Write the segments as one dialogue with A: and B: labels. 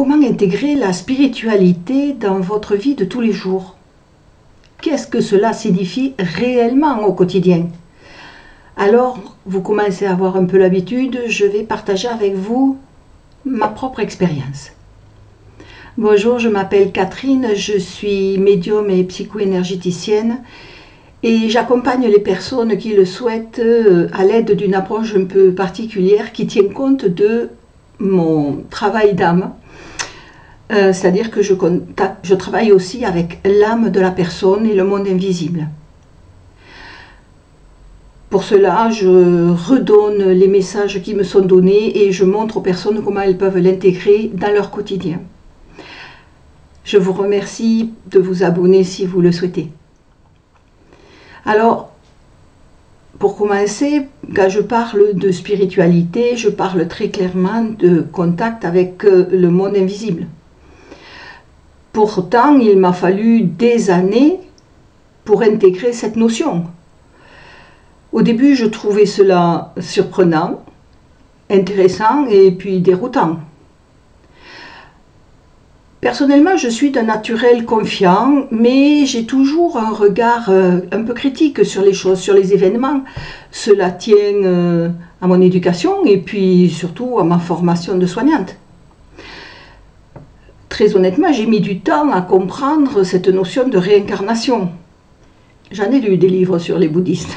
A: comment intégrer la spiritualité dans votre vie de tous les jours? Qu'est-ce que cela signifie réellement au quotidien? Alors, vous commencez à avoir un peu l'habitude, je vais partager avec vous ma propre expérience. Bonjour, je m'appelle Catherine, je suis médium et psycho-énergéticienne et j'accompagne les personnes qui le souhaitent à l'aide d'une approche un peu particulière qui tient compte de mon travail d'âme. C'est-à-dire que je travaille aussi avec l'âme de la personne et le monde invisible. Pour cela, je redonne les messages qui me sont donnés et je montre aux personnes comment elles peuvent l'intégrer dans leur quotidien. Je vous remercie de vous abonner si vous le souhaitez. Alors, pour commencer, quand je parle de spiritualité, je parle très clairement de contact avec le monde invisible. Pourtant, il m'a fallu des années pour intégrer cette notion. Au début, je trouvais cela surprenant, intéressant et puis déroutant. Personnellement, je suis d'un naturel confiant, mais j'ai toujours un regard un peu critique sur les choses, sur les événements. Cela tient à mon éducation et puis surtout à ma formation de soignante. Très honnêtement, j'ai mis du temps à comprendre cette notion de réincarnation. J'en ai lu des livres sur les bouddhistes.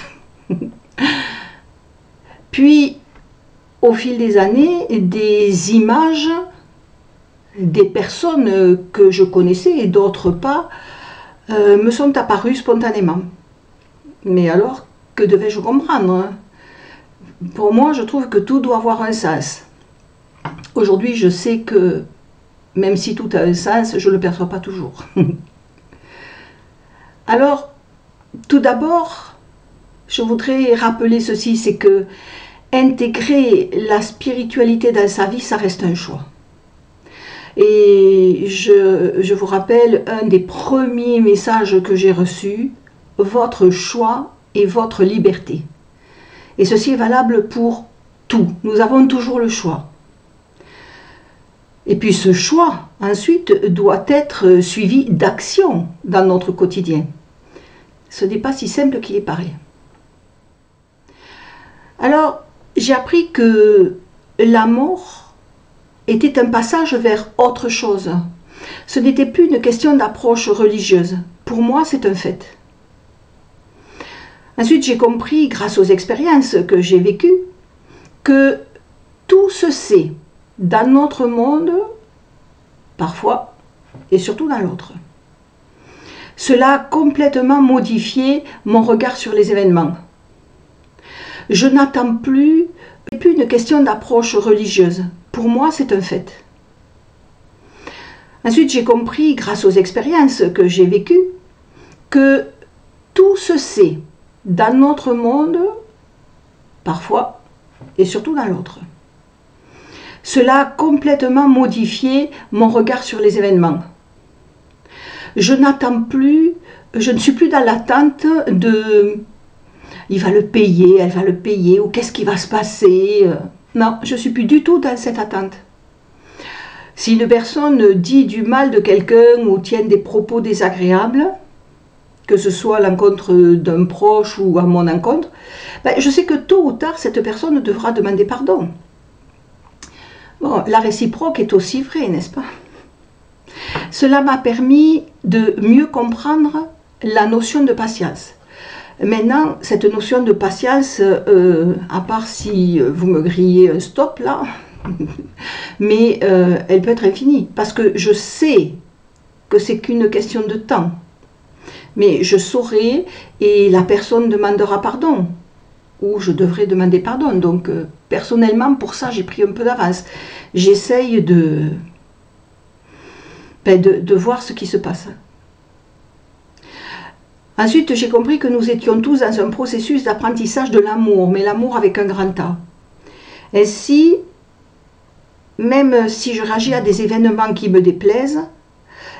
A: Puis, au fil des années, des images, des personnes que je connaissais et d'autres pas, me sont apparues spontanément. Mais alors, que devais-je comprendre? Pour moi, je trouve que tout doit avoir un sens. Aujourd'hui, je sais que, même si tout a un sens, je ne le perçois pas toujours. Alors, tout d'abord, je voudrais rappeler ceci, c'est que intégrer la spiritualité dans sa vie, ça reste un choix. Et je vous rappelle un des premiers messages que j'ai reçus, votre choix et votre liberté. Et ceci est valable pour tout. Nous avons toujours le choix. Et puis ce choix, ensuite, doit être suivi d'action dans notre quotidien. Ce n'est pas si simple qu'il y paraît. Alors, j'ai appris que la mort était un passage vers autre chose. Ce n'était plus une question d'approche religieuse. Pour moi, c'est un fait. Ensuite, j'ai compris, grâce aux expériences que j'ai vécues, que tout se sait dans notre monde, parfois, et surtout dans l'autre. Cela a complètement modifié mon regard sur les événements. Je n'attends plus une question d'approche religieuse. Pour moi, c'est un fait. Ensuite, j'ai compris, grâce aux expériences que j'ai vécues, que tout se sait dans notre monde, parfois, et surtout dans l'autre. Cela a complètement modifié mon regard sur les événements. Je ne suis plus dans l'attente de « il va le payer, elle va le payer » ou « qu'est-ce qui va se passer ?» Non, je ne suis plus du tout dans cette attente. Si une personne dit du mal de quelqu'un ou tient des propos désagréables, que ce soit à l'encontre d'un proche ou à mon encontre, je sais que tôt ou tard, cette personne devra demander pardon. Bon, la réciproque est aussi vraie, n'est-ce pas? Cela m'a permis de mieux comprendre la notion de patience. Maintenant, cette notion de patience, à part si vous me grillez un stop là, mais elle peut être infinie, parce que je sais que c'est qu'une question de temps. Mais je saurai et la personne demandera pardon, ou je devrais demander pardon. Donc personnellement, pour ça, j'ai pris un peu d'avance. J'essaye de voir ce qui se passe. Ensuite, j'ai compris que nous étions tous dans un processus d'apprentissage de l'amour, mais l'amour avec un grand A. Ainsi, même si je réagis à des événements qui me déplaisent,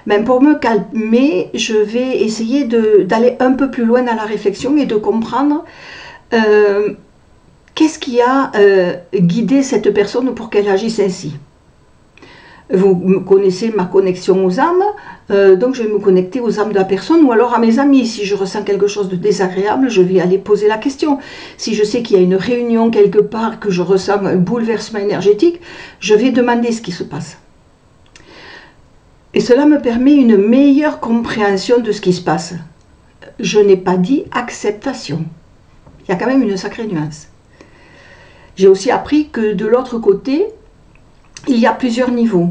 A: même pour me calmer, je vais essayer d'aller un peu plus loin dans la réflexion et de comprendre qu'est-ce qui a guidé cette personne pour qu'elle agisse ainsi. Vous connaissez ma connexion aux âmes, donc je vais me connecter aux âmes de la personne ou alors à mes amis. Si je ressens quelque chose de désagréable, je vais aller poser la question. Si je sais qu'il y a une réunion quelque part, que je ressens un bouleversement énergétique, je vais demander ce qui se passe. Et cela me permet une meilleure compréhension de ce qui se passe. Je n'ai pas dit acceptation. Il y a quand même une sacrée nuance. J'ai aussi appris que de l'autre côté, il y a plusieurs niveaux.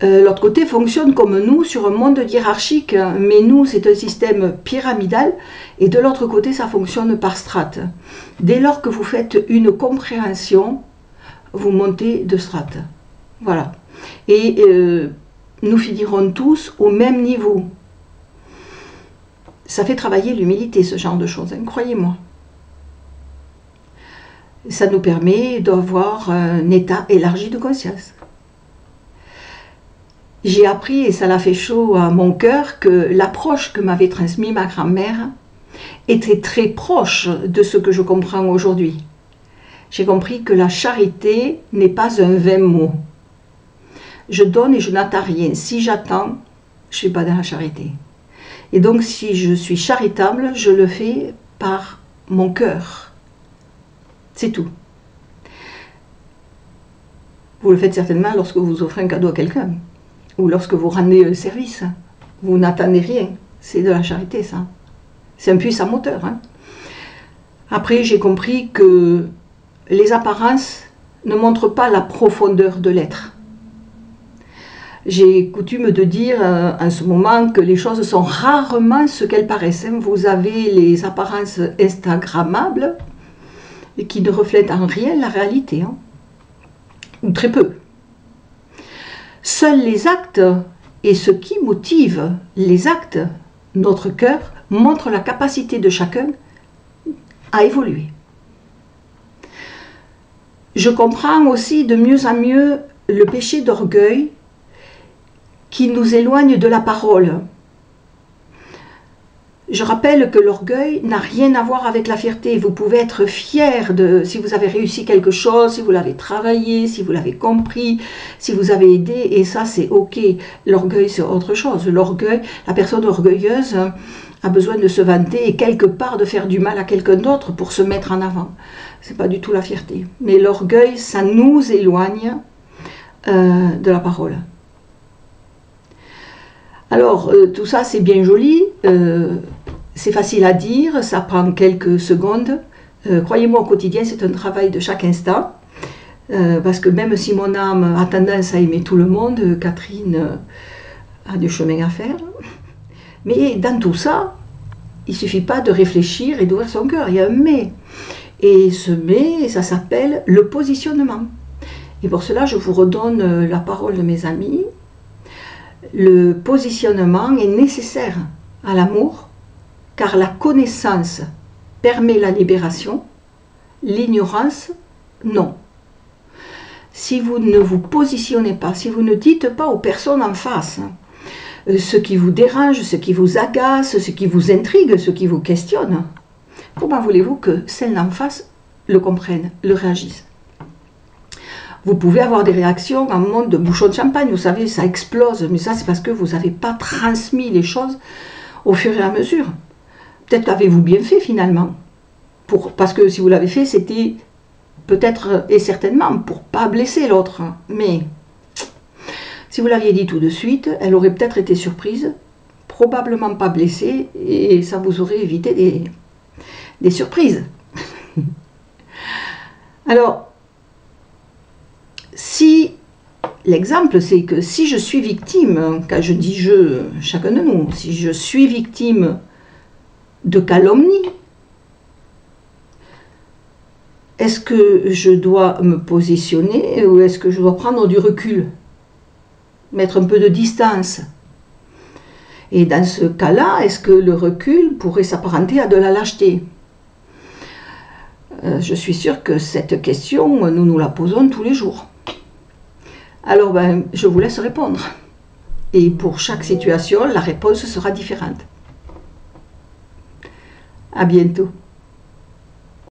A: L'autre côté fonctionne comme nous sur un monde hiérarchique, mais nous c'est un système pyramidal et de l'autre côté ça fonctionne par strates. Dès lors que vous faites une compréhension, vous montez de strates. Voilà. Et nous finirons tous au même niveau. Ça fait travailler l'humilité, ce genre de choses, hein, croyez-moi. Ça nous permet d'avoir un état élargi de conscience. J'ai appris, et ça l'a fait chaud à mon cœur, que l'approche que m'avait transmise ma grand-mère était très proche de ce que je comprends aujourd'hui. J'ai compris que la charité n'est pas un vain mot. Je donne et je n'attends rien. Si j'attends, je ne suis pas dans la charité. Et donc si je suis charitable, je le fais par mon cœur. C'est tout. Vous le faites certainement lorsque vous offrez un cadeau à quelqu'un ou lorsque vous rendez un service. Vous n'attendez rien. C'est de la charité, ça. C'est un puissant moteur. Hein. Après, j'ai compris que les apparences ne montrent pas la profondeur de l'être. J'ai coutume de dire en ce moment que les choses sont rarement ce qu'elles paraissent. Vous avez les apparences instagrammables et qui ne reflètent en rien la réalité, hein, ou très peu. Seuls les actes et ce qui motive les actes, notre cœur, montrent la capacité de chacun à évoluer. Je comprends aussi de mieux en mieux le péché d'orgueil qui nous éloigne de la parole. Je rappelle que l'orgueil n'a rien à voir avec la fierté. Vous pouvez être fier de si vous avez réussi quelque chose, si vous l'avez travaillé, si vous l'avez compris, si vous avez aidé, et ça c'est ok. L'orgueil c'est autre chose. L'orgueil, la personne orgueilleuse a besoin de se vanter et quelque part de faire du mal à quelqu'un d'autre pour se mettre en avant. C'est pas du tout la fierté. Mais l'orgueil, ça nous éloigne de la parole. Alors, tout ça, c'est bien joli, c'est facile à dire, ça prend quelques secondes. Croyez-moi, au quotidien, c'est un travail de chaque instant. Parce que même si mon âme a tendance à aimer tout le monde, Catherine a du chemin à faire. Mais dans tout ça, il ne suffit pas de réfléchir et d'ouvrir son cœur, il y a un mais. Et ce mais, ça s'appelle le positionnement. Et pour cela, je vous redonne la parole de mes amis. Le positionnement est nécessaire à l'amour, car la connaissance permet la libération, l'ignorance, non. Si vous ne vous positionnez pas, si vous ne dites pas aux personnes en face ce qui vous dérange, ce qui vous agace, ce qui vous intrigue, ce qui vous questionne, comment voulez-vous que celles en face le comprennent, le réagissent? Vous pouvez avoir des réactions en mode de bouchon de champagne, vous savez, ça explose, mais ça c'est parce que vous n'avez pas transmis les choses au fur et à mesure. Peut-être avez-vous bien fait finalement, parce que si vous l'avez fait, c'était peut-être et certainement pour ne pas blesser l'autre. Mais si vous l'aviez dit tout de suite, elle aurait peut-être été surprise, probablement pas blessée, et ça vous aurait évité des surprises. Alors, si l'exemple, c'est que si je suis victime, quand je dis je, chacun de nous, si je suis victime de calomnie, est-ce que je dois me positionner ou est-ce que je dois prendre du recul, mettre un peu de distance? Et dans ce cas-là, est-ce que le recul pourrait s'apparenter à de la lâcheté? Je suis sûre que cette question, nous nous la posons tous les jours. Alors, je vous laisse répondre. Et pour chaque situation, la réponse sera différente. À bientôt.